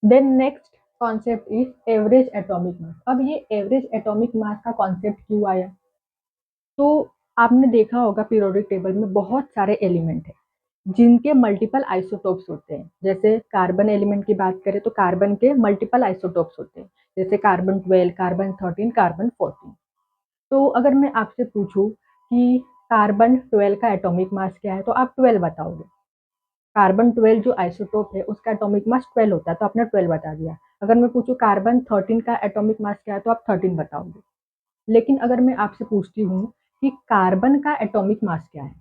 Then next concept is average atomic mass. अब ये average atomic मास का कॉन्सेप्ट क्यों आया? तो आपने देखा होगा पीरियोडिक टेबल में बहुत सारे एलिमेंट हैं जिनके मल्टीपल आइसोटोप्स होते हैं। जैसे कार्बन एलिमेंट की बात करें तो कार्बन के मल्टीपल आइसोटोप्स होते हैं, जैसे कार्बन 12, कार्बन 13, कार्बन 14। तो अगर मैं आपसे पूछूं कि कार्बन 12 का एटॉमिक मास क्या है तो आप 12 बताओगे। कार्बन 12 जो आइसोटोप है उसका एटॉमिक मास 12 होता है, तो आपने 12 बता दिया। अगर मैं पूछूं कार्बन 13 का एटॉमिक मास क्या है तो आप 13 बताओगे। लेकिन अगर मैं आपसे पूछती हूँ कि कार्बन का एटॉमिक मास क्या है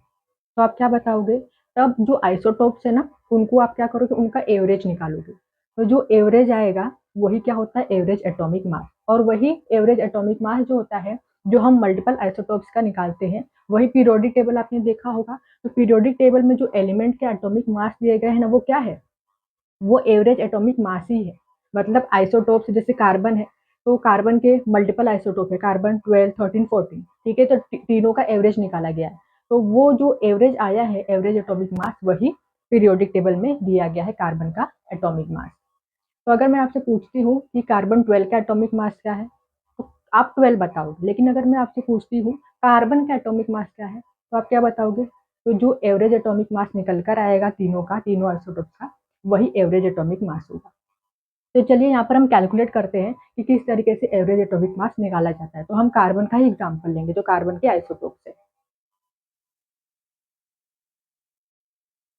तो आप क्या बताओगे? तब जो आइसोटोप्स है ना, उनको आप क्या करोगे, उनका एवरेज निकालोगे। तो जो एवरेज आएगा वही क्या होता है, एवरेज एटॉमिक मास। और वही एवरेज एटॉमिक मास जो होता है, जो हम मल्टीपल आइसोटोप्स का निकालते हैं, वही पीरियोडिक टेबल आपने देखा होगा। तो पीरियोडिक टेबल में जो एलिमेंट के एटॉमिक मास दिए गए हैं ना, वो क्या है, वो एवरेज एटॉमिक मास ही है। मतलब आइसोटोप्स जैसे कार्बन है, तो कार्बन के मल्टीपल आइसोटोप है, कार्बन 12, 13, 14, ठीक है। तो तीनों का एवरेज निकाला गया है। तो वो जो एवरेज आया है, एवरेज एटॉमिक मास, वही पीरियोडिक टेबल में दिया गया है कार्बन का एटॉमिक मास। तो अगर मैं आपसे पूछती हूँ कि कार्बन 12 का एटॉमिक मास क्या है तो आप 12 बताओगे। लेकिन अगर मैं आपसे पूछती हूँ कार्बन का एटॉमिक मास क्या है तो आप क्या बताओगे? तो जो एवरेज एटॉमिक मास निकल कर आएगा तीनों का, तीनों आइसोटोप्स का, वही एवरेज एटॉमिक मास होगा। तो चलिए यहाँ पर हम कैलकुलेट करते हैं कि किस तरीके से एवरेज एटॉमिक मास निकाला जाता है। तो हम कार्बन का ही एग्जाम्पल लेंगे, जो कार्बन के आइसोटोप है।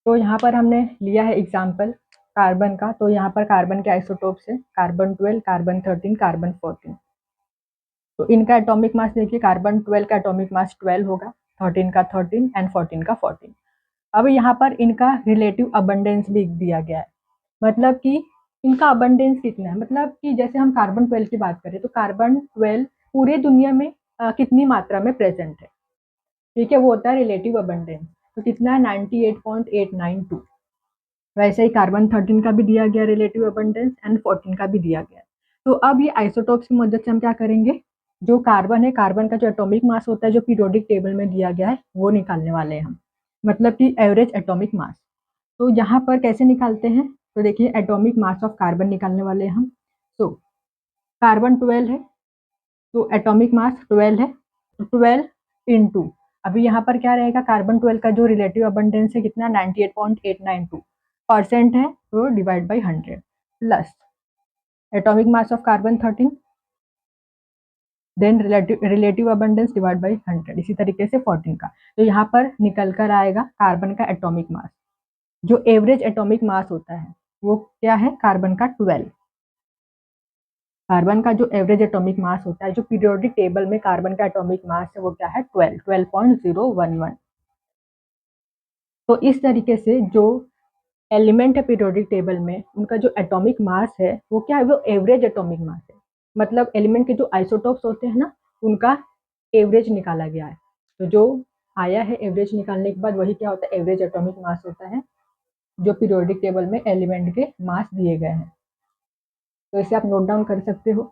तो यहाँ पर हमने लिया है एग्जाम्पल कार्बन का। तो यहाँ पर कार्बन के आइसोटोप्स है कार्बन 12, कार्बन 13, कार्बन 14। तो इनका एटॉमिक मास देखिए, कार्बन 12 का एटॉमिक मास 12 होगा, 13 का 13 एंड 14 का 14। अब यहाँ पर इनका रिलेटिव अबंडेंस भी दिया गया है। मतलब कि इनका अबंडेंस कितना है, मतलब कि जैसे हम कार्बन 12 की बात करें तो कार्बन 12 पूरे दुनिया में कितनी मात्रा में प्रेजेंट है, ठीक है, वो होता है रिलेटिव अबंडेंस। तो कितना है, 98.892। वैसे ही कार्बन 13 का भी दिया गया रिलेटिव अबंडेंस एंड 14 का भी दिया गया। तो अब ये आइसोटोप्स की मदद से हम क्या करेंगे, जो कार्बन है, कार्बन का जो एटॉमिक मास होता है जो पीरियोडिक टेबल में दिया गया है, वो निकालने वाले हैं हम। मतलब कि एवरेज एटॉमिक मास। तो यहाँ पर कैसे निकालते हैं, तो देखिए एटॉमिक मास ऑफ कार्बन निकालने वाले हैं हम। तो कार्बन 12 है, तो एटॉमिक मास 12 है, तो 12 × अभी यहाँ पर क्या रहेगा, कार्बन 12 का जो रिलेटिव अबंडेंस है कितना, 98.892% है, तो divide by 100 plus atomic mass of carbon 13, then relative abundance divide by 100, इसी तरीके से 14 का। तो यहाँ पर निकल कर आएगा कार्बन का एटॉमिक मास। जो एवरेज एटॉमिक मास होता है वो क्या है, कार्बन का 12। कार्बन का जो एवरेज एटॉमिक मास होता है, जो पीरियोडिक टेबल में कार्बन का एटॉमिक मास है, वो क्या है, 12.011। तो इस तरीके से जो एलिमेंट है पीरियोडिक टेबल में, उनका जो एटॉमिक मास है वो क्या है, वो एवरेज एटॉमिक मास है। मतलब एलिमेंट के जो आइसोटोप्स होते हैं ना, उनका एवरेज निकाला गया है। तो जो आया है एवरेज निकालने के बाद, वही क्या होता है, एवरेज एटॉमिक मास होता है, जो पीरियोडिक टेबल में एलिमेंट के मास दिए गए हैं। तो इसे आप नोट डाउन कर सकते हो।